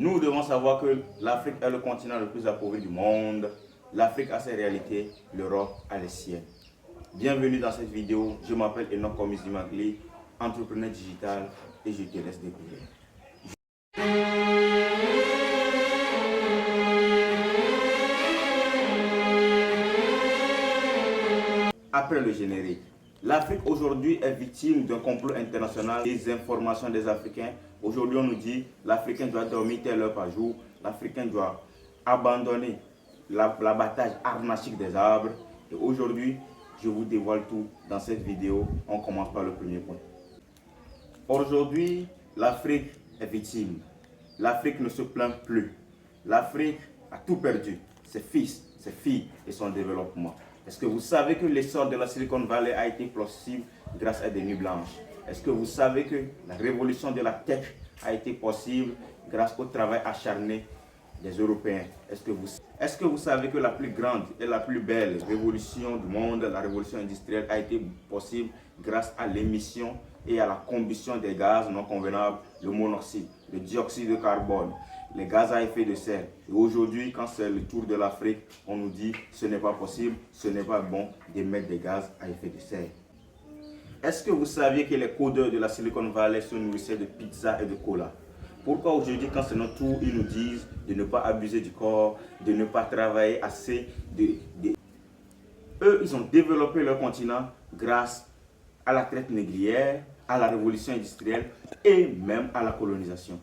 Nous devons savoir que l'Afrique est le continent le plus appauvri du monde. L'Afrique a ses réalités, l'Europe a les siennes. Bienvenue dans cette vidéo. Je m'appelle Enoch Komis-Dimagli, entrepreneur digital, et je te laisse découvrir. Après le générique, l'Afrique aujourd'hui est victime d'un complot international des informations des Africains. Aujourd'hui, on nous dit l'Africain doit dormir telle heure par jour, l'Africain doit abandonner l'abattage arnachique des arbres. Et aujourd'hui, je vous dévoile tout dans cette vidéo. On commence par le premier point. Aujourd'hui, l'Afrique est victime. L'Afrique ne se plaint plus. L'Afrique a tout perdu. Ses fils, ses filles et son développement. Est-ce que vous savez que l'essor de la Silicon Valley a été possible grâce à des nuits blanches? Est-ce que vous savez que la révolution de la tech a été possible grâce au travail acharné des Européens? Est-ce que vous savez que la plus grande et la plus belle révolution du monde, la révolution industrielle, a été possible grâce à l'émission et à la combustion des gaz non convenables, le monoxyde, le dioxyde de carbone, les gaz à effet de serre. Et aujourd'hui, quand c'est le tour de l'Afrique, on nous dit ce n'est pas possible, ce n'est pas bon d'émettre des gaz à effet de serre. Est-ce que vous saviez que les codeurs de la Silicon Valley se nourrissaient de pizza et de cola? Pourquoi aujourd'hui, quand c'est notre tour, ils nous disent de ne pas abuser du corps, de ne pas travailler assez? Eux, ils ont développé leur continent grâce à la traite négrière, à la révolution industrielle et même à la colonisation.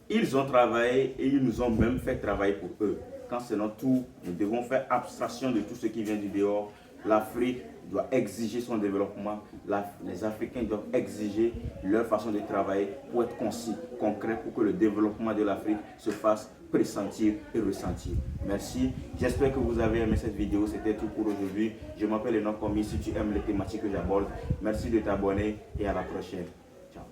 Ils ont travaillé et ils nous ont même fait travailler pour eux. Quand c'est notre tour, nous devons faire abstraction de tout ce qui vient du dehors. L'Afrique doit exiger son développement. Les Africains doivent exiger leur façon de travailler pour être concis, concret, pour que le développement de l'Afrique se fasse pressentir et ressentir. Merci. J'espère que vous avez aimé cette vidéo. C'était tout pour aujourd'hui. Je m'appelle Enoch Komis. Si tu aimes les thématiques que j'aborde, merci de t'abonner et à la prochaine. Ciao.